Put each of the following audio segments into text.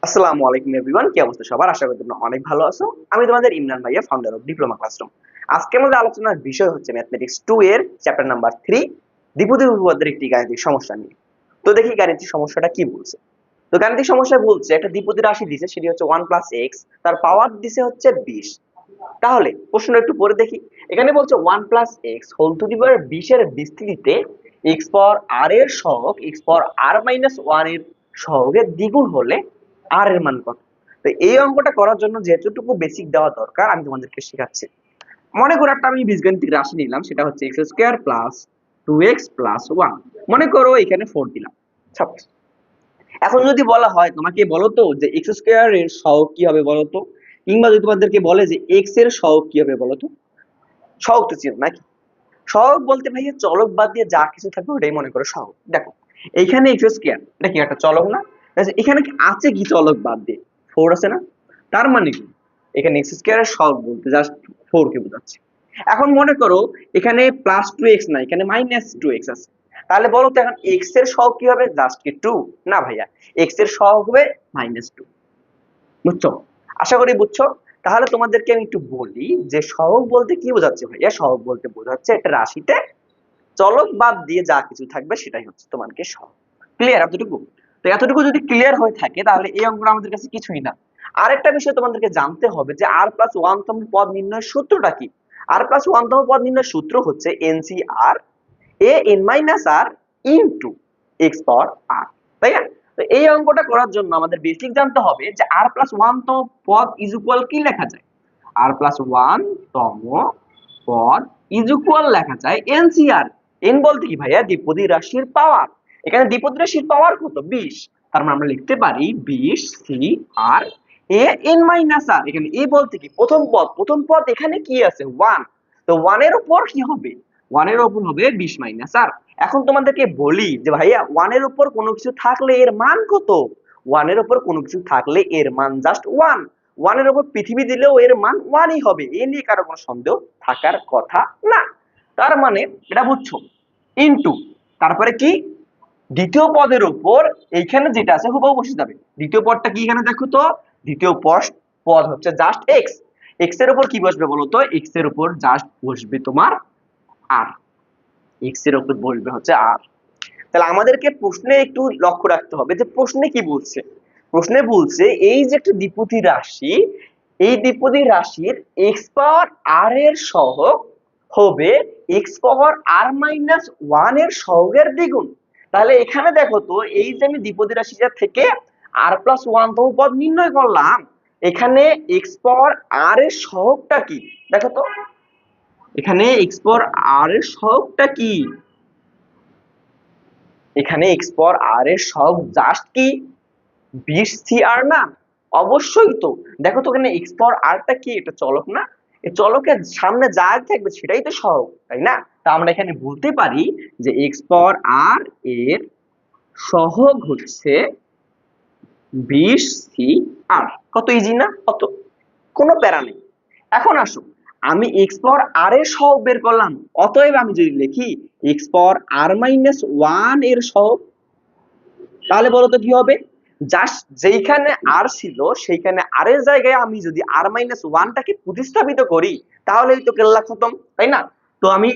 আসসালামু আলাইকুম এভরিওয়ান, কি অবস্থা সবার? আশা করি তোমরা অনেক ভালো আছো। আমি তোমাদের ইমরান ভাইয়া, ফাউন্ডার অফ ডিপ্লোমা ক্লাসরুম। আজকে আমাদের আলোচনার বিষয় হচ্ছে ম্যাথমেটিক্স 2 এর চ্যাপ্টার নাম্বার 3, দ্বিপদী উপপাদ্যের একটি গাণিতিক সমস্যা নিয়ে। তো দেখি গাণিতিক সমস্যাটা কি বলছে। তো গাণিতিক সমস্যা বলছে একটা দ্বিপদী রাশি দিছে, সেটি হচ্ছে 1 প্লাস এক্স, তার পাওয়ার দিছে হচ্ছে 20। তাহলে প্রশ্নটা একটু পড়ে দেখি। এখানে বলছে 1 plus x whole to the power 20 এর বিস্তৃতিতে এক্স পাওয়ার আর এর সহগ এক্স পাওয়ার আর মাইনাস 1 এর সহগের দ্বিগুণ হলে আর এর মান কত? তো এই অঙ্কটা করার জন্য যেটুকু বেসিক দেওয়া দরকার আমি তোমাদেরকে শেখাচ্ছি। মনে করো একটা আমি বীজগণিতিক রাশি নিলাম, সেটা হচ্ছে x square plus 2x plus 1। মনে করো এখানে 4 দিলাম। সাপোজ এখন যদি বলা হয় তোমাকে বলো তো যে এক্স স্কোয়ার এর সহগ কি হবে বলো তো, কিংবা যদি তোমাদেরকে বলে যে এক্স এর সহগ কি হবে বলো তো। সহগ তো চিনো নাকি? সহগ বলতে ভাইয়া চলক বাদ দিয়ে যা কিছু থাকবে ওটাই মনে করো সহগ। দেখো এইখানে এক্স স্কোয়ার, এটা কি একটা চলক না? আচ্ছা, এখানে কি আছে কি চলক বাদ দিয়ে? 4 আছে না? তার মানে কি এখানে এক্স স্কোয়ার এর সহগ বলতে জাস্ট 4 কে বোঝাচ্ছে। এখন মনে করো এখানে প্লাস 2x না, এখানে মাইনাস 2x আছে। তাহলে বলো তো এখন x এর সহগ কি হবে? জাস্ট কি 2? না ভাইয়া, x এর সহগ হবে -2। বুঝছো? আশা করি বুঝছো। তাহলে তোমাদেরকে আমি একটু বলি যে সহগ বলতে কি বোঝাচ্ছে ভাইয়া। সহগ বলতে বোঝাচ্ছে একটা রাশিতে চলক বাদ দিয়ে যা কিছু থাকবে সেটাই হচ্ছে তোমাকে সহগ। ক্লিয়ার এতটুকু? তো এতটুকু যদি ক্লিয়ার হয়ে থাকে তাহলে এই অঙ্কটা আমাদের কাছে কিছুই না। আরেকটা বিষয় তোমাদেরকে জানতে হবে যে আর প্লাস 1 তম পদ নির্ণয়ের সূত্রটা কি। আর প্লাস 1 তম পদ নির্ণয়ের সূত্র হচ্ছে NCR a n minus r into x power r, তাই না? তো এই অঙ্কটা করার জন্য আমাদের বেসিক জানতে হবে যে r প্লাস 1 তম পদ ইজ ইকুয়াল কি লেখা যায়। r প্লাস 1 তম পদ ইজ ইকুয়াল লেখা যায় NCR। n বলতে কি ভাইয়া? দ্বিপদী রাশির পাওয়ার। এখানে দ্বিপদী রাশির পাওয়ার কত? 20। তার মানে আমরা লিখতে পারি 20 CR a n minus r। এখানে a বলতে কি? প্রথম পদ। প্রথম পদ এখানে কি আছে? 1। তো 1 এর উপর কি হবে? 1 এর উপর হবে 20 মাইনাস r। এখন তোমাদেরকে বলি যে ভাইয়া 1 এর উপর কোনো কিছু থাকলে এর মান কত? 1 এর উপর কোনো কিছু থাকলে এর মান জাস্ট 1। 1 এর উপর পৃথিবী দিলেও এর মান 1 ই হবে। এ নিয়ে কারো কোনো সন্দেহ থাকার কথা না। তার মানে এটা বুঝছো? ইনটু তারপরে কি? দ্বিতীয় পদের উপর এইখানে যেটা আছে হুবহু বসে যাবে। দ্বিতীয় পদটা কি এখানে দেখো তো? দ্বিতীয় পদ হচ্ছে জাস্ট x। x এর উপর কি বসবে বলো তো? x এর উপর জাস্ট বসবে তোমার r। x এর উপর বসবে হচ্ছে r। তাহলে আমাদেরকে প্রশ্নে একটু লক্ষ্য রাখতে হবে যে প্রশ্নে কি বলছে। প্রশ্নে বলছে এই যে একটা দ্বিপদী রাশি, এই দ্বিপদী রাশির x পাওয়ার r এর সহগ হবে x পাওয়ার r মাইনাস 1 এর সহগের দ্বিগুণ। তাহলে এখানে দেখো তো, এই যে আমি দ্বিপদী রাশিটা থেকে r প্লাস 1 তম পদ নির্ণয় করলাম, এখানে x পাওয়ার r এর সহগটা কি দেখো তো। এখানে x পাওয়ার r এর সহগটা কি? এখানে x পাওয়ার r এর সহগ জাস্ট কি 20 CR না? অবশ্যই তো। দেখো তো এখানে x পাওয়ার r টা কি? এটা চলক না? এই চলকের সামনে যা থাকবে সেটাই তো সহগ, তাই না? তা আমরা এখানে বলতে পারি যে x পাওয়ার r এর সহগ হচ্ছে 20 CR। কত ইজি না? কত কোনো প্যারা নেই। এখন আসো, আমি x পাওয়ার r এর সহগ বের করলাম, অতএব আমি যদি লিখি x পাওয়ার r মাইনাস 1 এর সহগ, তাহলে বলো তো কি হবে? জাস্ট যেইখানে r ছিল সেইখানে r এর জায়গায় আমি যদি r মাইনাস 1 টাকে প্রতিস্থাপিত করি তাহলেই তো কেল্লা খতম, তাই না? তো আমি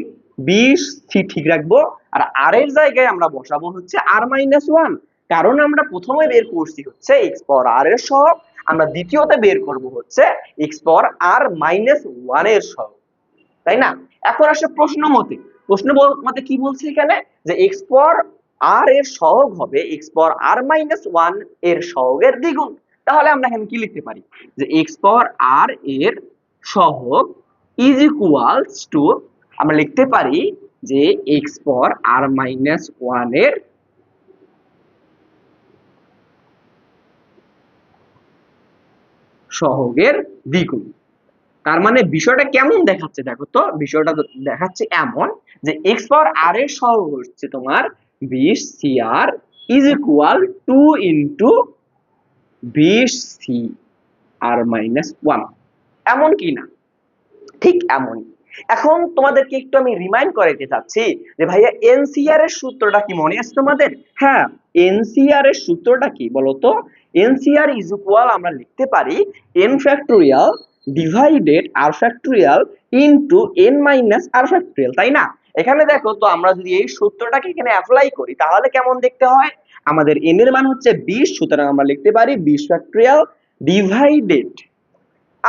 20 ঠিক রাখবো আর r এর জায়গায় আমরা বসাবো হচ্ছে r মাইনাস 1। কারণ আমরা প্রথমে বের করছি হচ্ছে x পাওয়ার r এর সহগ, আমরা দ্বিতীয়তে বের করব হচ্ছে x পাওয়ার r মাইনাস 1 এর সহগ, তাই না? এখন আসে প্রশ্ন মতে। প্রশ্ন মতে কি বলছে এখানে? যে x পাওয়ার r এর সহগ হবে x পাওয়ার r মাইনাস 1 এর সহগের দ্বিগুণ। তাহলে আমরা এখানে কি লিখতে পারি? যে x পাওয়ার r এর সহগ ইজ ইকুয়ালস টু, আমরা লিখতে পারি যে x পাওয়ার r মাইনাস 1 এর সহগের দ্বিগুণ। তার মানে বিষয়টা কেমন দেখাচ্ছে দেখো তো। বিষয়টা দেখাচ্ছে এমন যে x পাওয়ার r এর সহগ হচ্ছে তোমার 20 CR is equal 2 into 20 CR minus 1। এমন কি না? ঠিক এমনই। এখন তোমাদেরকে একটু আমি রিমাইন্ড করাইতে চাচ্ছি যে ভাইয়া এনসিআর এর সূত্রটা কি মনে আছে তোমাদের? হ্যাঁ, এনসিআর এর সূত্রটা কি বলতো? এনসিআর ইজ ইকুয়াল আমরা লিখতে পারি n factorial divided r factorial into n minus r factorial, তাই না? এখানে দেখো তো আমরা যদি এই সূত্রটাকে এখানে অ্যাপ্লাই করি তাহলে কেমন দেখতে হয়? আমাদের n এর মান হচ্ছে 20, সুতরাং আমরা লিখতে পারি 20 factorial divided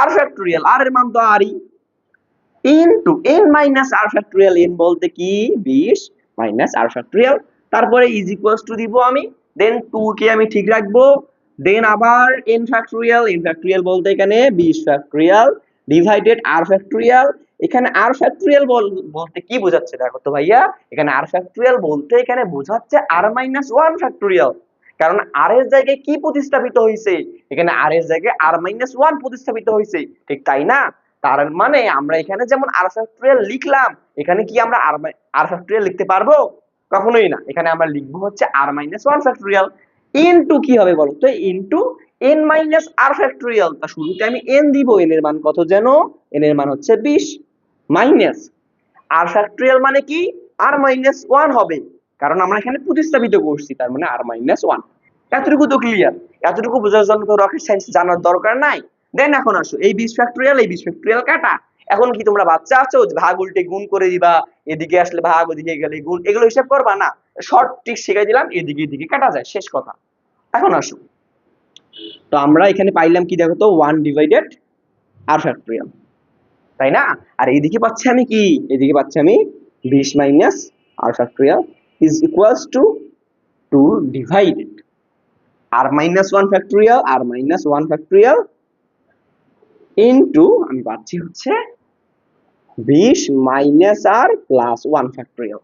r factorial, r এর মান তো rই, into n minus r factorial, n বলতে কি 20 মাইনাস r ফ্যাক্টোরিয়াল, তারপরে ইজ ইকুয়ালস টু দিব আমি, দেন 2 কে আমি ঠিক রাখবো, দেন আবার n ফ্যাক্টোরিয়াল, n ফ্যাক্টোরিয়াল বলতে এখানে 20 ফ্যাক্টোরিয়াল ডিভাইডেড r ফ্যাক্টোরিয়াল। এখানে r ফ্যাক্টোরিয়াল বলতে কি বোঝাচ্ছে দেখো তো ভাইয়া, এখানে r ফ্যাক্টোরিয়াল বলতে এখানে বোঝাচ্ছে r মাইনাস 1 ফ্যাক্টোরিয়াল, কারণ r এর জায়গায় কি প্রতিস্থাপিত হয়েছে? এখানে r এর জায়গায় r মাইনাস 1 প্রতিস্থাপিত হয়েছে, ঠিক তাই না? তার মানে আমরা এখানে যেমন r ফ্যাক্টোরিয়াল লিখলাম, এখানে কি আমরা r ফ্যাক্টোরিয়াল লিখতে পারবো? কখনোই না। এখানে আমরা লিখবো হচ্ছে r মাইনাস 1 ফ্যাক্টোরিয়াল ইনটু কি হবে বলো তো, into n minus r factorial. তা শুরুতে আমি n দিব, n এর মান কত যেন? n এর মান হচ্ছে 20 মাইনাস r ফ্যাক্টোরিয়াল মানে কি r মাইনাস 1 হবে, কারণ আমরা এখানে প্রতিস্থাপিত করছি, তার মানে r মাইনাস 1। এতটুকু তো ক্লিয়ার? এতটুকু বোঝার জন্য তো রকেট সায়েন্স জানার দরকার নাই। দেন এখন আসো এই 20 ফ্যাক্টোরিয়াল, এই 20 ফ্যাক্টোরিয়াল কাটা। এখন কি তোমরা বাচ্চা আছো যে ভাগ উল্টে গুণ করে দিবা, এদিকে আসলে ভাগ ওদিকে গেলে গুণ, এগুলো হিসাব করবা না? শর্ট ট্রিক শিখাই দিলাম, এদিকে এদিকে কাটা যায়, শেষ কথা। এখন আসো, তো আমরা এখানে পাইলাম কি দেখো তো, 1 ডিভাইডেড r ফ্যাক্টোরিয়াল, তাই না? আর এইদিকে পাচ্ছি আমি কি, এদিকে পাচ্ছি আমি 20 minus r factorial is equals two 2 divided r minus 1 factorial, r minus 1 factorial into আমি পাচ্ছি হচ্ছে 20 মাইনাস r প্লাস 1 ফ্যাক্টোরিয়াল,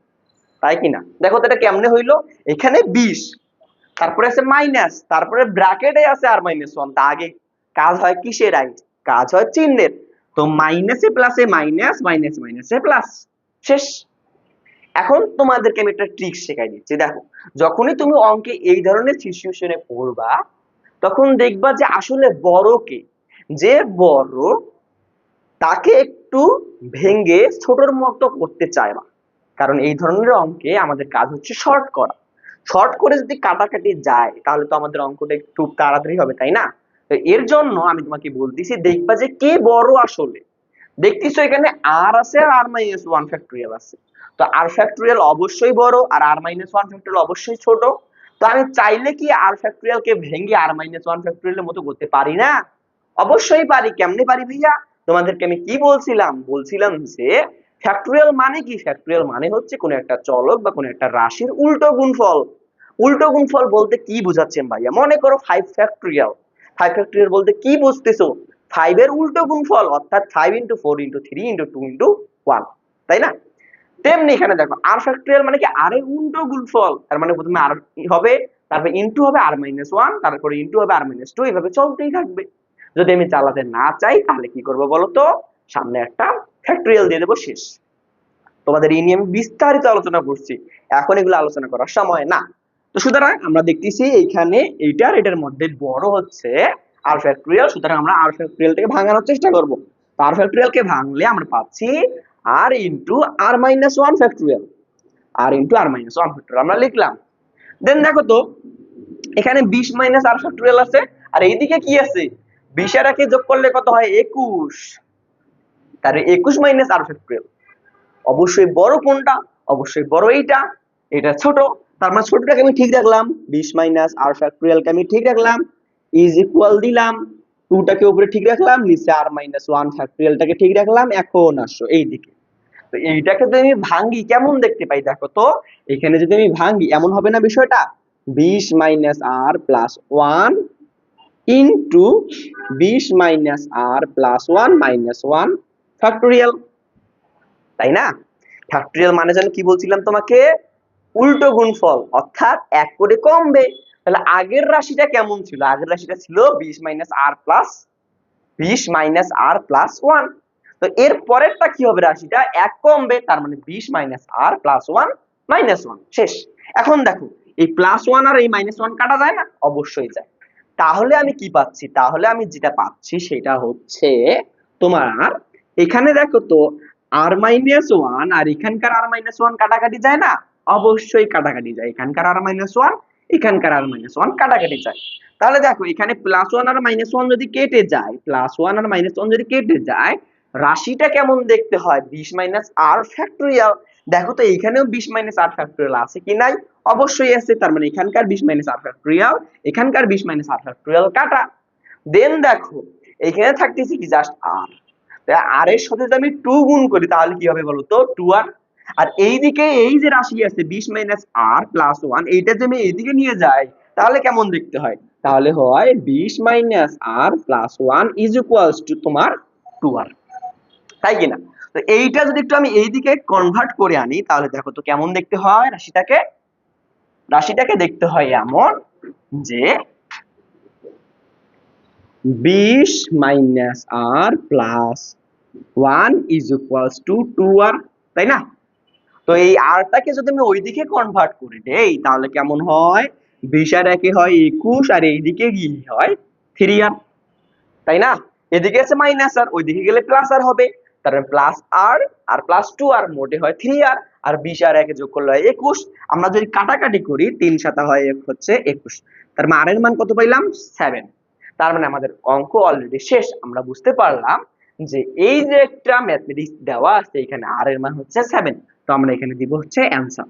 তাই কি না? দেখো তো এটা কেমনে হইলো, এখানে 20, তারপরে আছে মাইনাস, তারপরে ব্র্যাকেটে আছে r মাইনাস 1, তা আগে কাজ হয় কিসের? রাইট, কাজ হয় চিহ্নের। তো মাইনাসে প্লাসে মাইনাস, মাইনাস মাইনাসে প্লাস, শেষ। এখন তোমাদেরকে আমি একটা ট্রিক শেখাই দিচ্ছি, দেখো যখনই তুমি অঙ্কে এই ধরনের সিচুয়েশনে পড়বা তখন দেখবা যে আসলে বড় কে, যে বড় তাকে একটু ভেঙে ছোটর মতো করতে চায় না, কারণ এই ধরনের অঙ্কে আমাদের কাজ হচ্ছে শর্ট করা। শর্ট করে যদি কাটাকাটি যায় তাহলে তো আমাদের অঙ্কটা একটু তাড়াতাড়ি হবে, তাই না? তো এর জন্য আমি তোমাকে বলতেছি, দেখবা যে কে বড় আসলে। দেখতেছো এখানে r আছে আর r মাইনাস 1 ফ্যাক্টোরিয়াল আছে, তো r ফ্যাক্টোরিয়াল অবশ্যই বড় আর r মাইনাস 1 ফ্যাক্টোরিয়াল অবশ্যই ছোট। তো আমি চাইলে কি r ফ্যাক্টোরিয়াল কে ভেঙে r মাইনাস 1 ফ্যাক্টোরিয়ালের মতো করতে পারি না? অবশ্যই পারি। কেমনে পারি ভাইয়া? তোমাদেরকে আমি কি বলছিলাম? বলছিলাম যে ফ্যাক্টোরিয়াল মানে কি? ফ্যাক্টোরিয়াল মানে হচ্ছে কোনো একটা চলক বা কোনো একটা রাশির উল্টো গুণফল। উল্টো গুণফল বলতে কি বুঝাচ্ছেন ভাইয়া? মনে করো 5 ফ্যাক্টোরিয়াল। 5 ফ্যাক্টোরিয়াল বলতে কি বুঝতেছো? 5 এর উল্টো গুণফল, অর্থাৎ 5 into 4 into 3 into 2 into 1, তাই না? তেমনি এখানে দেখো r ফ্যাক্টোরিয়াল মানে কি r এর উল্টো গুণফল, তার মানে প্রথমে r হবে, তারপর ইনটু হবে r মাইনাস 1, তারপরে ইনটু হবে r মাইনাস 2, এভাবে চলতেই থাকবে। যদি আমি চালাতে না চাই তাহলে কি করব বলো তো, সামনে একটা ফ্যাক্টোরিয়াল দিয়ে দেবো, শেষ। তোমাদের এই নিয়ে আমি বিস্তারিত আলোচনা করছি, এখন এগুলো আলোচনা করার সময় না। তো সুতরাং আমরা দেখতেছি এইখানে এইটার এটার মধ্যে বড় হচ্ছে r ফ্যাক্টোরিয়াল, সুতরাং আমরা r ফ্যাক্টোরিয়ালটাকে ভাঙানোর চেষ্টা করব। তো r ফ্যাক্টোরিয়ালকে ভাঙলে আমরা পাচ্ছি r into r minus 1 factorial, r into r minus 1 factorial আমরা লিখলাম। দেন দেখো তো এখানে 20 মাইনাস r ফ্যাক্টোরিয়াল আছে, আর এইদিকে কি আছে? 20 আর 1 যোগ করলে কত হয়? 21, তাহলে 21 মাইনাস r ফ্যাক্টোরিয়াল। অবশ্যই বড় কোনটা? অবশ্যই বড় এইটা, এটা ছোট, তার মানে ছোটটাকে আমি ঠিক রাখলাম, 20 মাইনাস r ফ্যাক্টোরিয়ালকে আমি ঠিক রাখলাম, ইজ ইকুয়াল দিলাম, 2 টাকে উপরে ঠিক রাখলাম, নিচে r মাইনাস 1 ফ্যাক্টোরিয়ালটাকে ঠিক রাখলাম। এখন আসো এইদিকে, তো এইটাকে যদি আমি ভাঙি কেমন দেখতে পাই দেখো তো, এখানে যদি আমি ভাঙি এমন হবে না বিষয়টা, 20 minus r plus 1 into 20 minus r plus 1 minus 1 factorial, তাই না? ফ্যাক্টোরিয়াল মানে যেন কি বলছিলাম তোমাকে? উল্টো গুণফল, অর্থাৎ এক করে কমবে। তাহলে আগের রাশিটা কেমন ছিল? আগের রাশিটা ছিল 20 minus r plus 20 minus r plus 1। তো এর পরেরটা কি হবে? রাশিটা এক কমবে, তার মানে 20 মাইনাস r প্লাস 1 মাইনাস 1, শেষ। এখন দেখো এই প্লাস 1 আর এই মাইনাস 1 কাটা যায় না? অবশ্যই যায়। তাহলে আমি কি পাচ্ছি? তাহলে আমি যেটা পাচ্ছি সেটা হচ্ছে তোমার, এখানে দেখো তো আর মাইনাস ওয়ান আর এখানকার আর মাইনাস ওয়ান কাটাকাটি যায় না? অবশ্যই কাটাকাটি যায়। এখানকার আর মাইনাস ওয়ান, এখানকার আর মাইনাস ওয়ান কাটাকাটি যায়। তাহলে দেখো এখানে প্লাস ওয়ান আর মাইনাস ওয়ান যদি কেটে যায়, প্লাস ওয়ান আর মাইনাস ওয়ান যদি কেটে যায়, রাশিটা কেমন দেখতে হয়? 20 মাইনাস আর ফ্যাক্টরিয়াল। দেখো তো এইখানেও 20 মাইনাস আর ফ্যাক্টরিয়াল আছে কি নাই? অবশ্যই আছে। তার মানে এখানকার 20 মাইনাস আর ফ্যাক্টরিয়াল, এখানকার 20 মাইনাস আর ফ্যাক্টরিয়াল কাটা। দেন দেখো এখানে থাকতেছে কি জাস্ট আর। আর এর সাথে যদি আমি 2 গুণ করি তাহলে কি হবে বলো তো? 2r। আর এইদিকে এই যে রাশি আছে 20 মাইনাস আর প্লাস 1, এইটা যদি আমি এইদিকে নিয়ে যাই তাহলে কেমন দেখতে হয়? তাহলে হয় 20 minus r plus 1 is equals to তোমার 2r, তাই কিনা? তো এইটা যদি একটু আমি এইদিকে কনভার্ট করে আনি তাহলে দেখো তো কেমন দেখতে হয় রাশিটাকে? রাশিটাকে দেখতে হয় এমন যে 20 minus r plus 1 is equals to 2r, তাই না? তো এই আরটাকে যদি আমি ওইদিকে কনভার্ট করে দেই তাহলে কেমন হয়? 20 আর 1 হয় 21 আর এইদিকে কি হয়? 3r, তাই না? এদিকে আছে মাইনাস আর, ওইদিকে গেলে প্লাস আর হবে। তার মানে প্লাস আর আর প্লাস 2r মোটে হয় 3r, আর 20 আর 1 যোগ করলে হয় 21। আমরা যদি কাটাকাটি করি 3 7 হয় 1 হচ্ছে 21। তার মানে আর এর মান কত পাইলাম? 7। তার মানে আমাদের অঙ্ক অলরেডি শেষ। আমরা বুঝতে পারলাম যে এই যে একটা ম্যাথমেটিক্স দেওয়া আছে এখানে আর এর মান হচ্ছে 7। তো আমরা এখানে দিব হচ্ছে অ্যানসার।